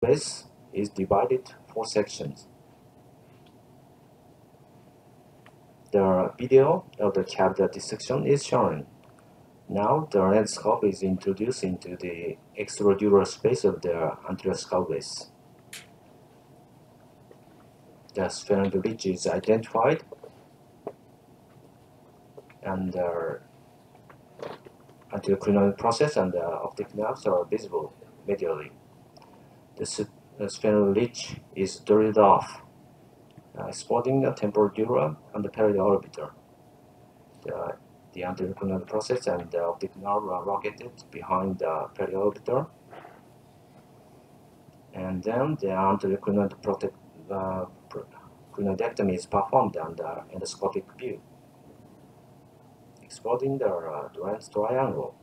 base is divided 4 sections. The video of the cavity dissection is shown. Now the endoscope is introduced into the extradural space of the anterior skull base. The sphenoid ridge is identified, and the anterior crinoid process and the optic nerves are visible medially. The sphenoid ridge is drilled off, exposing the temporal dura and the periorbiter. The anterior crinoid process and the optic nerve are located behind the periorbiter, and then the anterior crinoidectomy is performed under endoscopic view, exposing the Duran's triangle.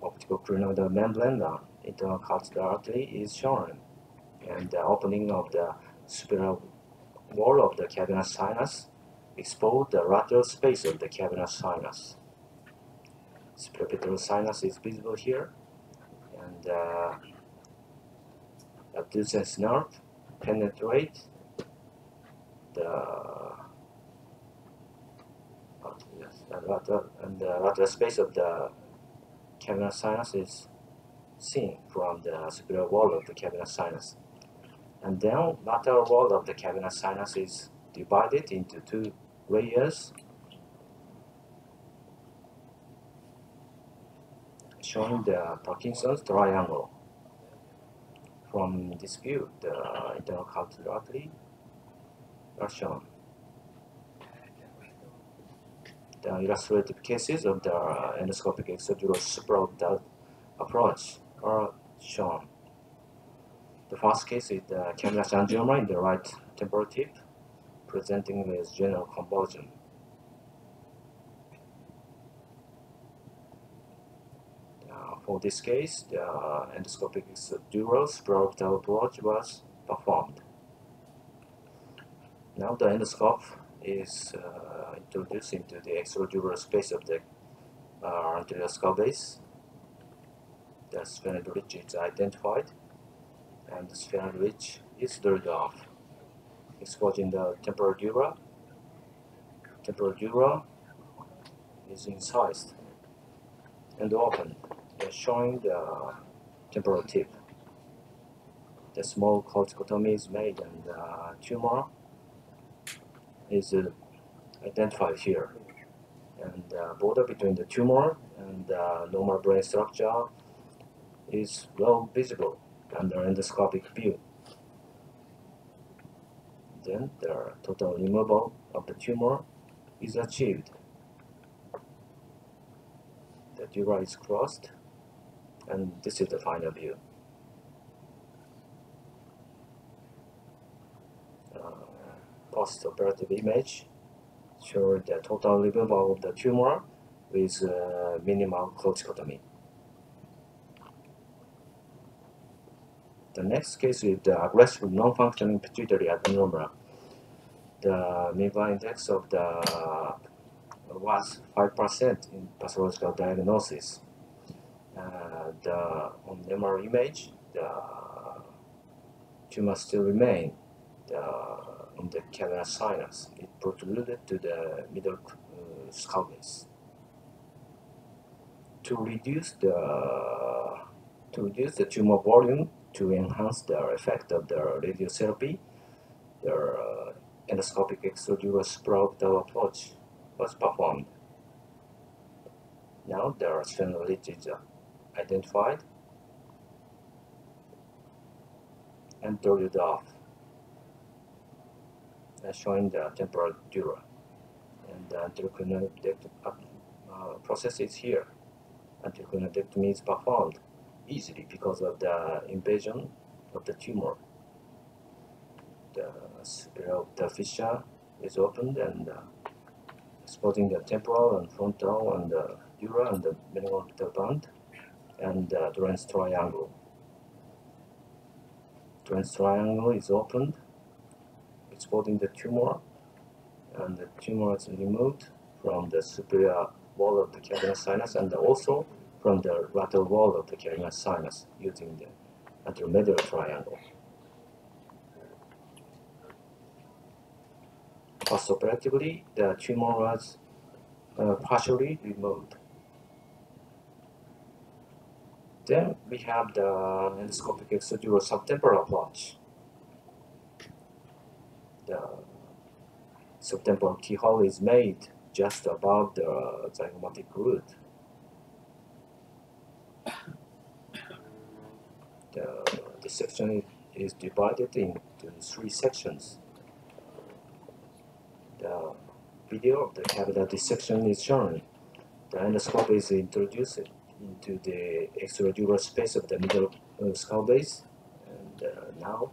Optical crinoidal membrane, the internal calcilar artery is shown, and the opening of the superior wall of the cavernous sinus expose the lateral space of the cavernous sinus. Superior sinus is visible here, and the abducens nerve penetrate the lateral space of the cavernous sinus is seen from the superior wall of the cavernous sinus. And then lateral wall of the cavernous sinus is divided into 2 layers, showing the Parkinson's triangle. From this view, the internal calcilar artery are shown. The illustrative cases of the endoscopic extradural supraorbital approach are shown. The first case is the cavernous angioma in the right temporal tip, presenting with general convulsion. For this case, the endoscopic extradural supraorbital approach was performed. Now the endoscope is introduced into the extradural space of the anterior skull base. The sphenoid ridge is identified, and the sphenoid ridge is drilled off, exposing the temporal dura. Temporal dura is incised and opened, showing the temporal tip. The small corticotomy is made, and the tumor is identified here. And the border between the tumor and the normal brain structure is well visible under endoscopic view. Then the total removal of the tumor is achieved. The dura is crossed, and this is the final view. Post-operative image shows the total removal of the tumor with minimal corticotomy. The next case is the aggressive non-functioning pituitary adenoma. The MIVA index of the was 5% in pathological diagnosis. On the MR image, the tumor still remains in the cavernous sinus. It protruded to the middle skull base. To reduce the tumor volume, to enhance the effect of the radiotherapy, the endoscopic extradural supraorbital approach was performed. Now the sphenoid ridge is identified and drilled off, showing the temporal dura. And the anterior process is here. Anterior crinoidectomy is performed easily because of the invasion of the tumor. The superior fissure is opened, and exposing the temporal and frontal and the dura and the minimal band and the Duran's triangle. Duran's triangle is opened, exposing the tumor, and the tumor is removed from the superior wall of the cavernous sinus and also from the lateral wall of the cavernous sinus using the anteromedial triangle. Postoperatively, the tumor was partially removed. Then we have the endoscopic extradural subtemporal approach. The subtemporal keyhole is made just above the zygomatic root. The section is divided into 3 sections. The video of the capital dissection is shown. The endoscope is introduced into the extradural space of the middle skull base, and now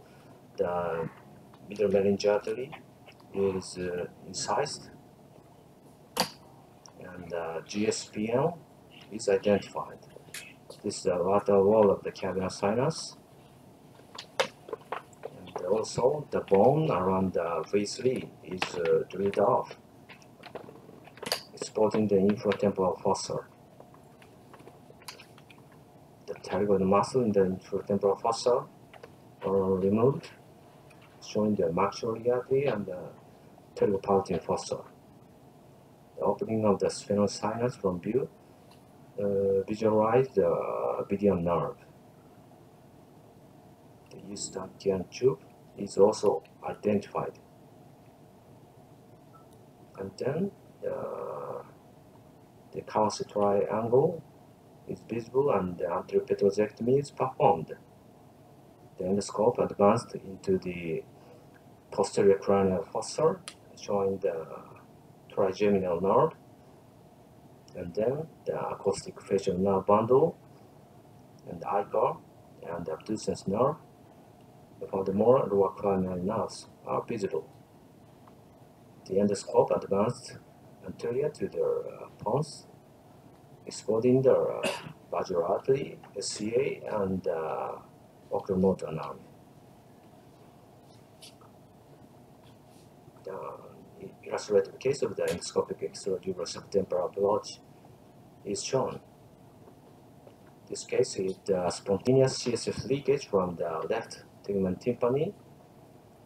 the middle meningeal artery is incised, and GSPM is identified. This is the lateral wall of the cavernous sinus, and also the bone around the V3 is drilled off, exposing the infratemporal fossa. The pterygoid muscle in the infratemporal fossa are removed, showing the maxillary artery and the pterygopalatine fossa. The opening of the sphenosinus from view visualize the median nerve. The Eustachian tube is also identified. And then the Kawase triangle is visible and the anterior petrosectomy is performed. The endoscope advanced into the posterior cranial fossa, showing the trigeminal nerve, and then the acoustic facial nerve bundle, and the ICAR, and the abducens nerve. Furthermore, lower cranial nerves are visible. The endoscope advanced anterior to the pons, exposing the vagal artery, SCA, and oculomotor nerve. The illustrated case of the endoscopic extradural subtemporal approach is shown. This case is the spontaneous CSF leakage from the left tegment tympani,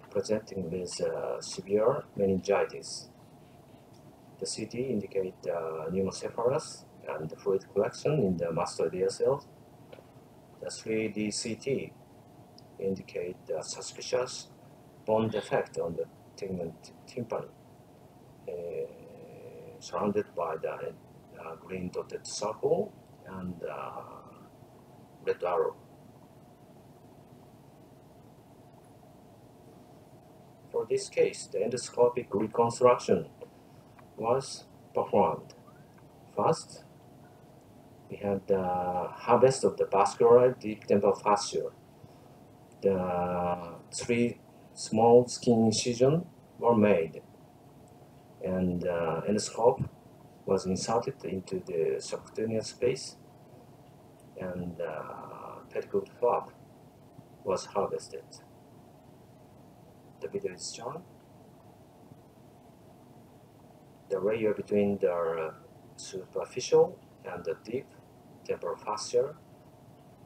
presenting with severe meningitis. The CT indicates pneumocephalus and fluid collection in the mastoidea cells. The 3D CT indicates the suspicious bone defect on the tegment tympani, surrounded by the green dotted circle and red arrow. For this case, the endoscopic reconstruction was performed. First, we had the harvest of the vascular deep temporal fascia. The 3 small skin incisions were made, and endoscope was inserted into the subcutaneous space, and pedicle flap was harvested. The video is shown. The layer between the superficial and the deep temporal fascia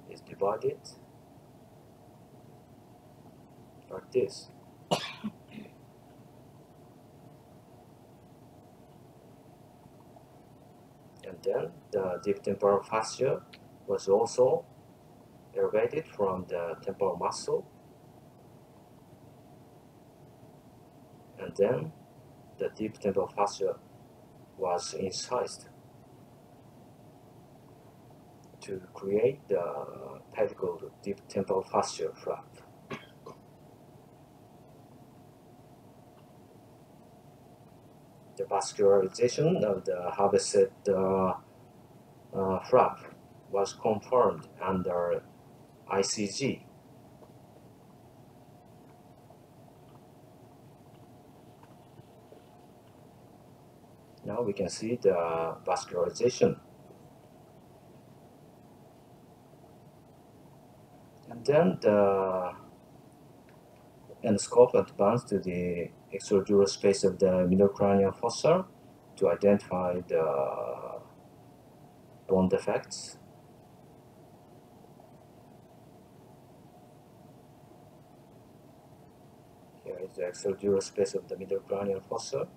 is divided like this. And then the deep temporal fascia was also elevated from the temporal muscle, and then the deep temporal fascia was incised to create the pedicle deep temporal fascia flap. The vascularization of the harvested flap was confirmed under ICG. Now we can see the vascularization. And then the endoscope advanced to the extradural space of the middle cranial fossa to identify the bone defects Here is the extradural space of the middle cranial fossa.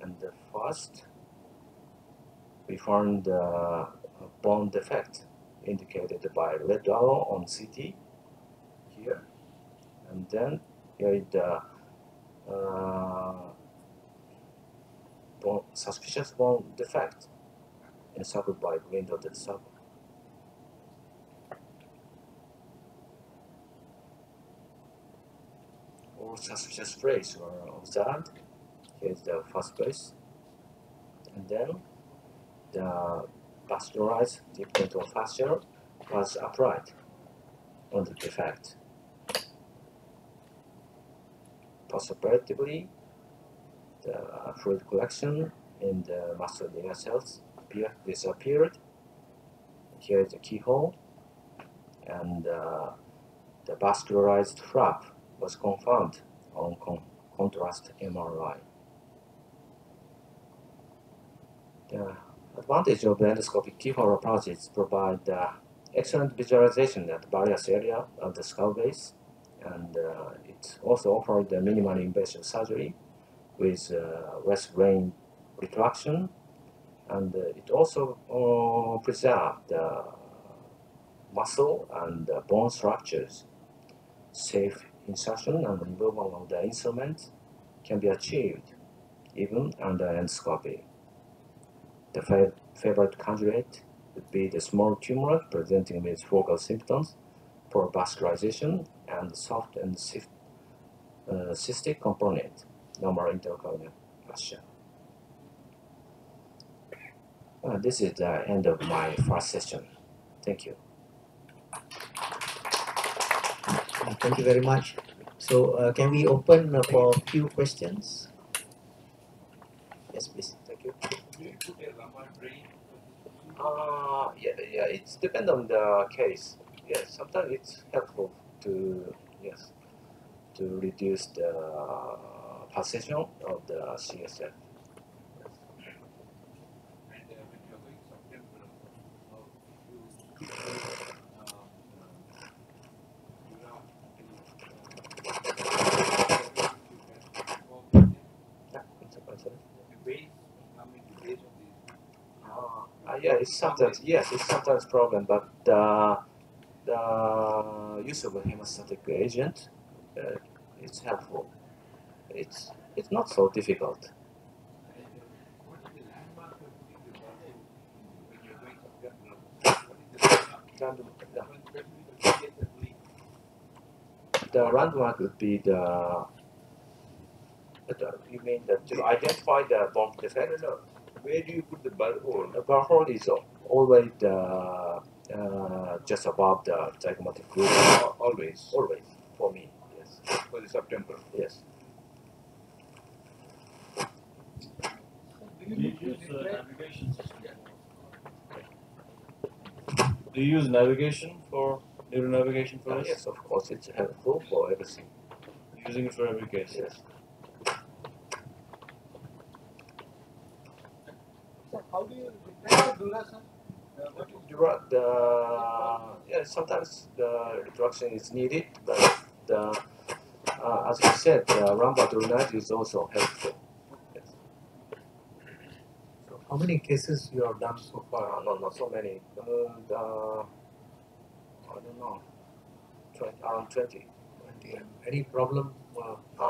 And first, we found a bone defect indicated by red arrow on CT here. And then here is the suspicious bone defect encircled by green dotted circle. All suspicious phrase were observed. Here is the first place. And then the vascularized deep dental fascia was applied on the defect. Postoperatively, the fluid collection in the mastoidea cells disappeared. Here is the keyhole, and the vascularized flap was confirmed on contrast MRI. The advantage of the endoscopic keyhole approach is provide excellent visualization at various areas of the skull base, and it also offered the minimally invasive surgery with less brain retraction, and it also preserved the muscle and bone structures. Safe insertion and removal of the instrument can be achieved even under endoscopy. The favorite candidate would be the small tumor presenting with focal symptoms for vascularization and soft and cystic component, normal intercranial fascia. This is the end of my first session. Thank you. Thank you very much. So can we open for a few questions? Yes, please. Thank you. Yeah, it depends on the case. Yes, sometimes it's helpful to reduce the pulsation of the CSF. Yeah, it's sometimes problem, but the use of a hemostatic agent, it's helpful. It's not so difficult. The landmark would be you mean that to identify the bone defect? No. Where do you put the burr hole? The burr hole is always just above the zygomatic groove. Always. Always. For me, yes. For the subtemporal. Yes. Do you use navigation system? Do you use navigation for neuronavigation for this? Yes, of course, it's helpful for everything. You're using it for every case? Yes. So how do you detect the duration? Sometimes the retraction is needed, but as you said, the lumbar durinite is also helpful. Yes. So how many cases you have done so far? Not so many. I don't know, around 20. Any problem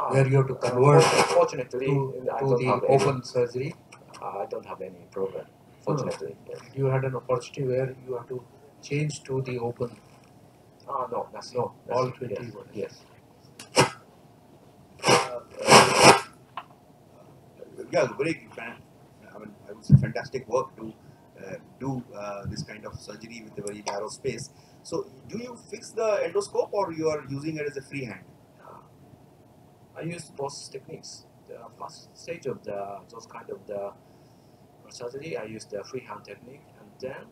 where you have to convert fortunately, to the open surgery? I don't have any problem. Fortunately, yes. You had an opportunity where you have to change to the open? No, nothing. No, all 20 yes. Yeah, very, I would say fantastic work to do this kind of surgery with a very narrow space. So, do you fix the endoscope or you are using it as a freehand? I use both techniques. The first stage of those kind of the surgery, I use the freehand technique, and then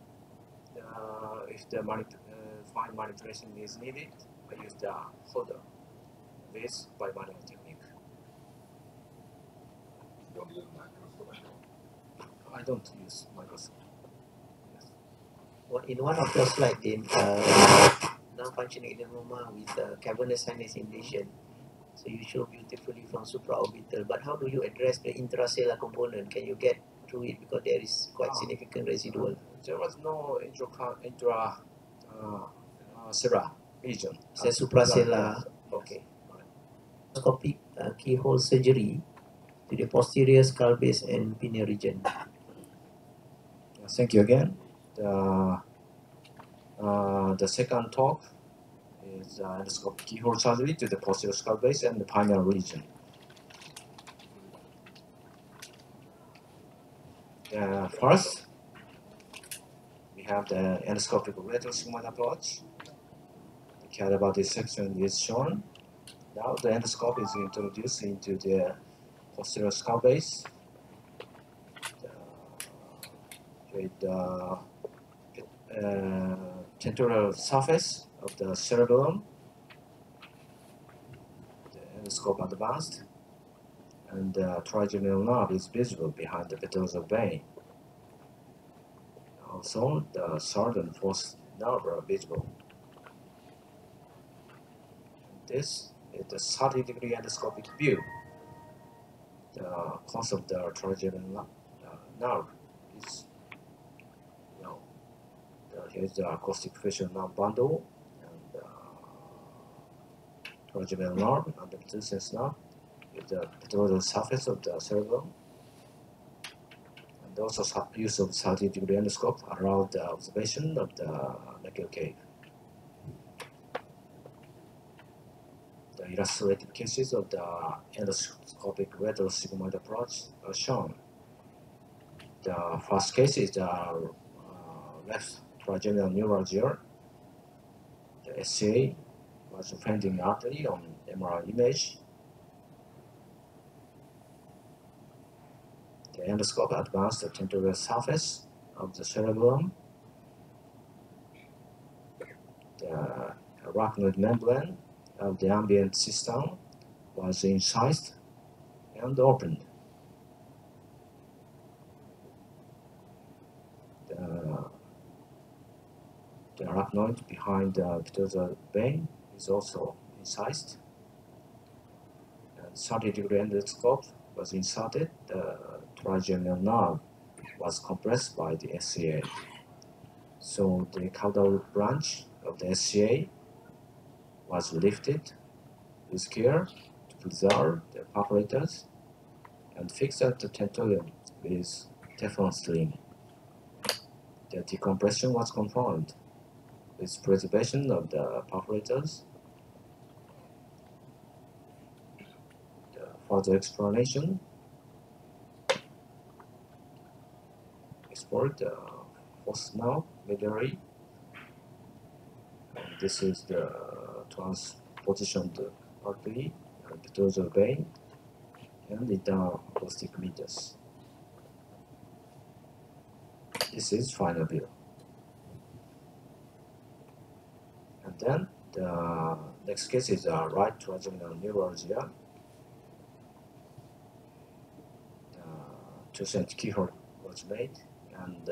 if the fine manipulation is needed, I use the holder with by manual technique. I don't use microscope. Yes. Well, in one of your slides, in non-functioning adenoma with cavernous sinus invasion, So you show beautifully from supraorbital, but how do you address the intracellular component? Can you get through it because there is quite significant residual? There was no cellular region. It's a supracellular. Okay. Endoscopic keyhole surgery to the posterior skull base and pineal region. Thank you again. The second talk is endoscopic keyhole surgery to the posterior skull base and the pineal region. First, we have the endoscopic retrosigmoid approach. The cadaver dissection is shown. Now the endoscope is introduced into the posterior skull base with the temporal surface of the cerebellum. The endoscope advanced, and the trigeminal nerve is visible behind the petrosal vein. Also, the third and fourth nerve are visible. This is the 30-degree endoscopic view. The cause of the trigeminal nerve is here's the acoustic facial nerve bundle and trigeminal nerve and the pituitary nerve with the petrosal surface of the cerebellum. And also use of 30-degree endoscope allowed the observation of the Necker cave. The illustrated cases of the endoscopic retrosigmoid approach are shown. The first case is the left trigeminal neuralgia. The SCA was offending artery on MRI image. The endoscope advanced the temporal surface of the cerebellum. The arachnoid membrane of the ambient system was incised and opened. The arachnoid behind the petrosal vein is also incised. And 30-degree endoscope was inserted. The trigeminal nerve was compressed by the SCA. So the caudal branch of the SCA was lifted with care to preserve the perforators and fixed at the tentorium with Teflon string. The decompression was confirmed with preservation of the perforators. The further explanation explored the fourth nerve medullary. This is the transpositioned artery and petrosal vein and internal acoustic meters. This is final view. And then the next case is right trigeminal neuralgia. 2-cm keyhole was made, and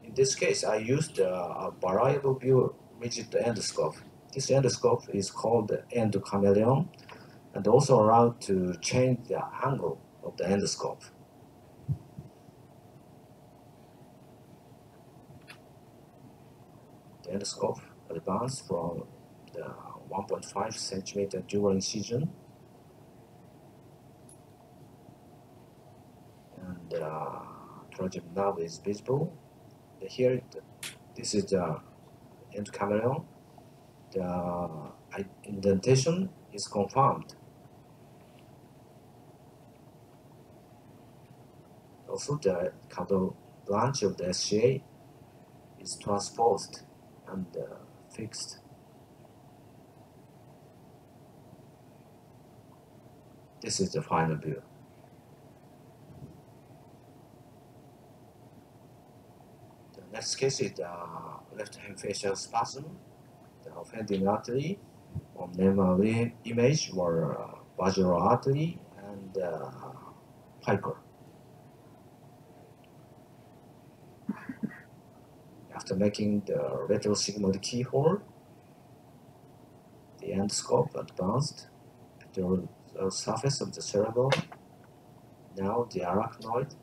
in this case I used a variable view rigid endoscope. This endoscope is called the endochameleon and also allowed to change the angle of the endoscope. The endoscope advanced from the 1.5 centimeter dural incision, and trigeminal nerve is visible. Here, this is the endochameleon. The indentation is confirmed. Also, the caudal branch of the SCA is transposed and fixed. This is the final view. The next case is the left hemifacial spasm. The offending artery on MRI image were vaginal artery and pica. After making the retrosigmoid keyhole, the endoscope advanced the surface of the cerebellum. Now the arachnoid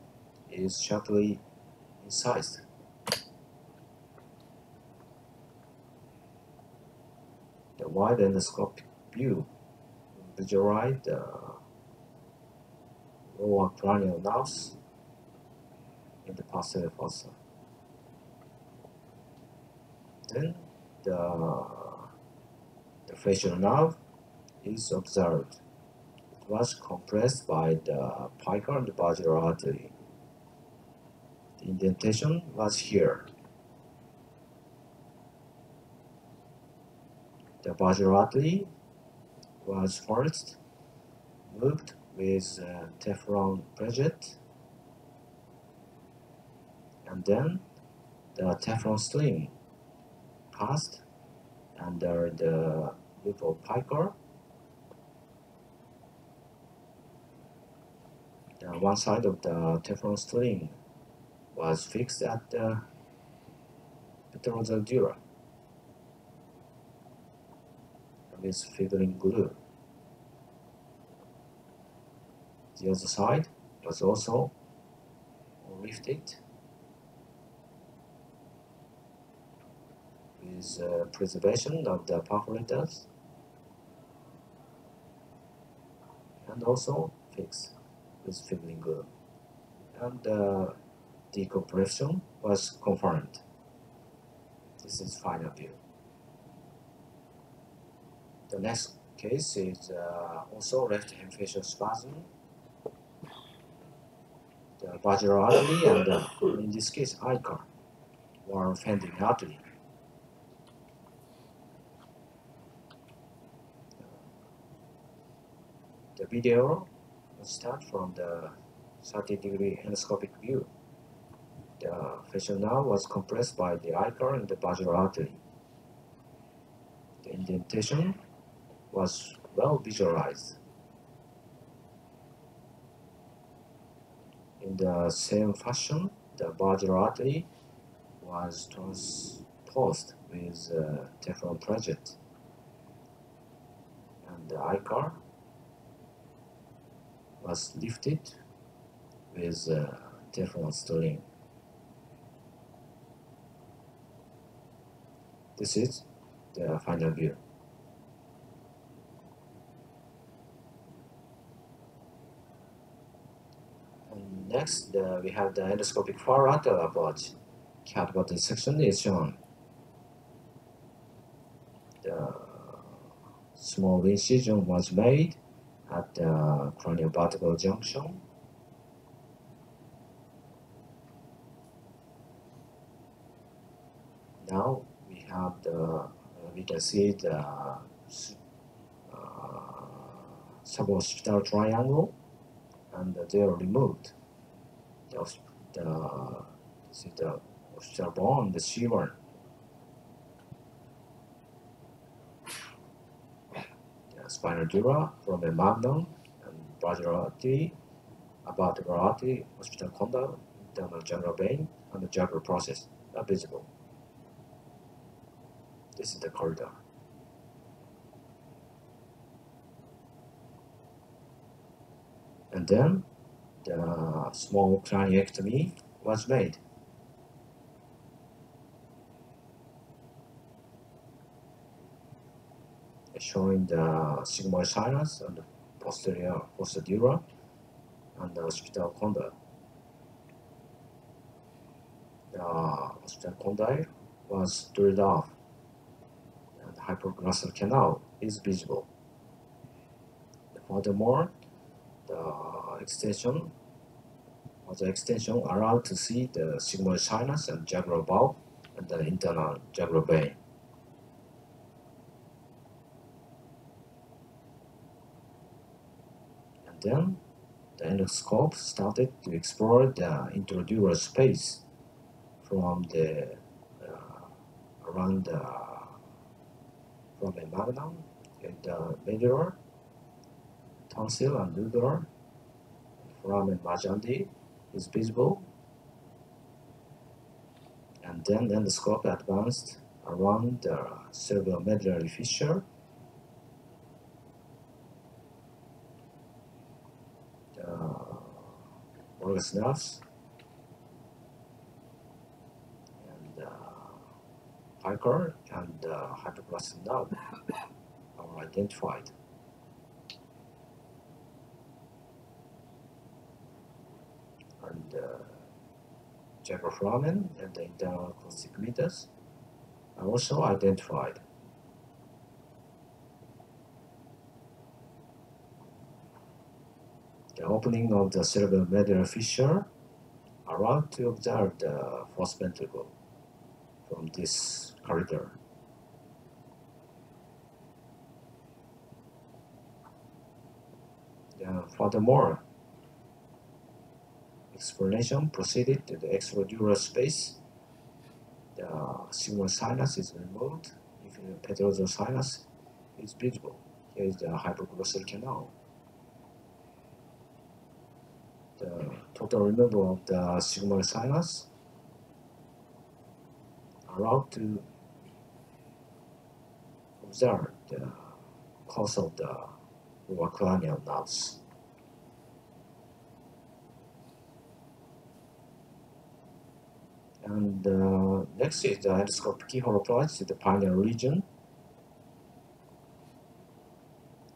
is sharply incised. The wide endoscopic view visualize the lower cranial nerves in the posterior fossa. Then the facial nerve is observed. It was compressed by the pica and the basilar artery. The indentation was here. The basilar artery was first moved with Teflon project, and then the Teflon sling passed under the loop of pica. One side of the Teflon sling was fixed at the petrosal dura with fibrine glue. The other side was also lifted with preservation of the perforators and also fixed with fibrine glue. And the decompression was confirmed. This is final view. The next case is also left facial spasm. The basilar artery and in this case ica were offending artery. The video will start from the 30-degree endoscopic view. The facial nerve was compressed by the ica and the basilar artery. The indentation was well visualized. In the same fashion, the basilar artery was transposed with Teflon project, and the ica was lifted with Teflon sling. This is the final view. And next, we have the endoscopic far lateral approach. Catgut dissection is shown. The small incision was made at the craniovertebral junction. Now we have we can see the suboccipital triangle, and they are removed. This is the occipital bone, the C1. The spinal dura from a magnum and basilar artery, vertebral artery, occipital condyle, internal jugular vein, and the jugular process are visible. This is the corridor. And then the small craniectomy was made. Showing the sigmoid sinus and the posterior fossa dura and the occipital condyle. The occipital condyle was drilled off, and the hypoglossal canal is visible. Furthermore, the extension allowed to see the sigmoid sinus and jugular valve and the internal jugular vein. And then the endoscope started to explore the intradural space from the around from a magnum, the medulla, tonsil, and nodular. Foramen majandi is visible, and then the endoscope advanced around the cerebromedullary fissure vagus nerves, and picar and hypoglossal nerve are identified. And gyroflamen and the internal constrictors are also identified. The opening of the cerebral medullary fissure allowed to observe the fourth ventricle from this corridor. Furthermore, exploration proceeded to the extradural space. The sigmoid sinus is removed. Inferior petrosal sinus is visible. Here is the hypoglossal canal. The total removal of the sigmoid sinus allowed to observe the course of the lower cranial nerves. And next is the endoscopic keyhole approach to the pineal region.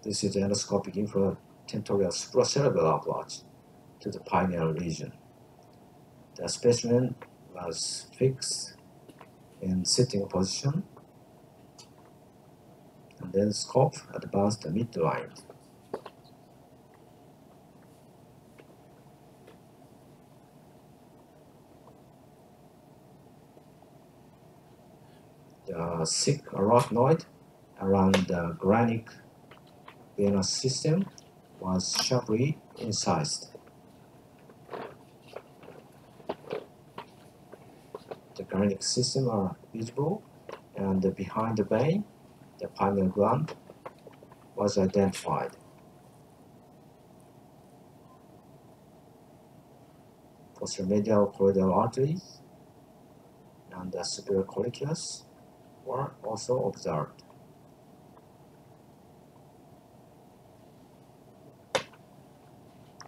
This is the endoscopic infratentorial supracerebral approach to the pineal region. The specimen was fixed in sitting position, and then scope advanced the midline. The thick arachnoid around the granic venous system was sharply incised. The granic system are visible, and behind the vein, the pineal gland was identified. Posteromedial choroidal arteries and the superior colliculus were also observed.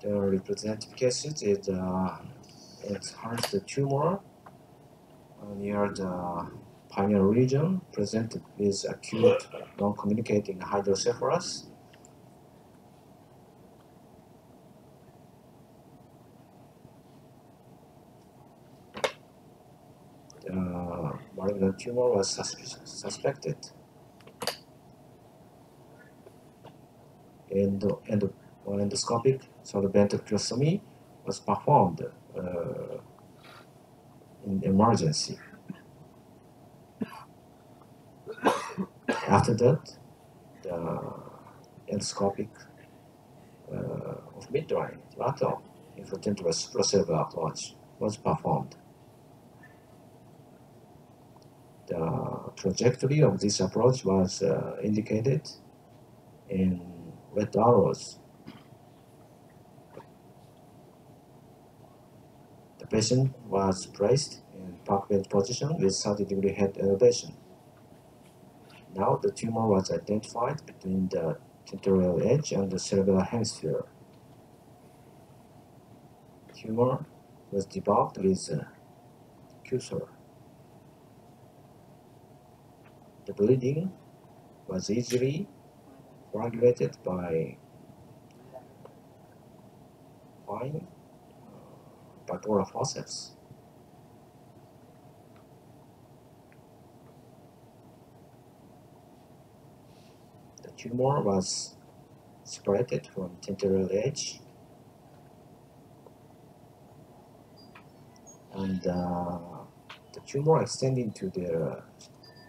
The representative cases is enhanced the tumor near the pineal region, presented with acute non-communicating hydrocephalus. The malignant tumor was suspected. Endoscopic ventriculostomy was performed in emergency. After that, the endoscopic of midline lateral infratentorial supracerebral approach was performed. The trajectory of this approach was indicated in red arrows. The patient was placed in park bench position with 30-degree head elevation. Now the tumor was identified between the tentorial edge and the cerebral hemisphere. Tumor was debulked with QSOR. The bleeding was easily coagulated by fine bipolar forceps. The tumor was separated from tentorial edge, and the tumor extending to the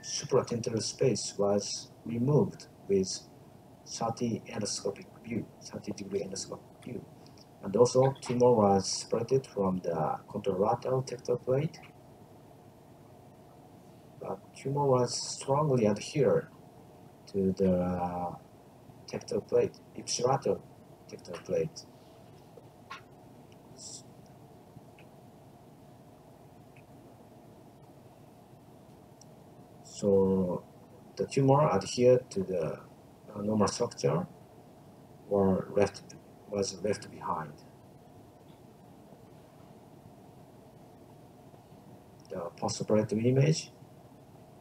supratentorial space was removed with 30-degree endoscopic view. And also, tumor was separated from the contralateral tectal plate. But tumor was strongly adhered to the tectal plate, ipsilateral tectal plate. So the tumor adhered to the normal structure was left behind. The postoperative image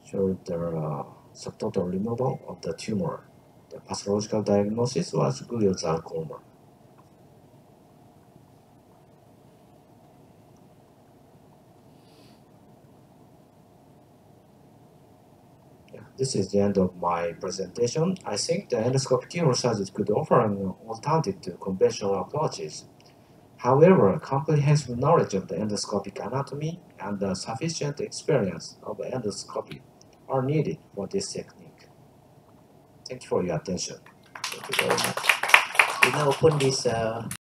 showed the subtotal removal of the tumor. The pathological diagnosis was gliosarcoma. This is the end of my presentation. I think the endoscopic neurosurgery could offer an alternative to conventional approaches. However, comprehensive knowledge of the endoscopic anatomy and the sufficient experience of endoscopy are needed for this technique. Thank you for your attention. Thank you very much. We now open this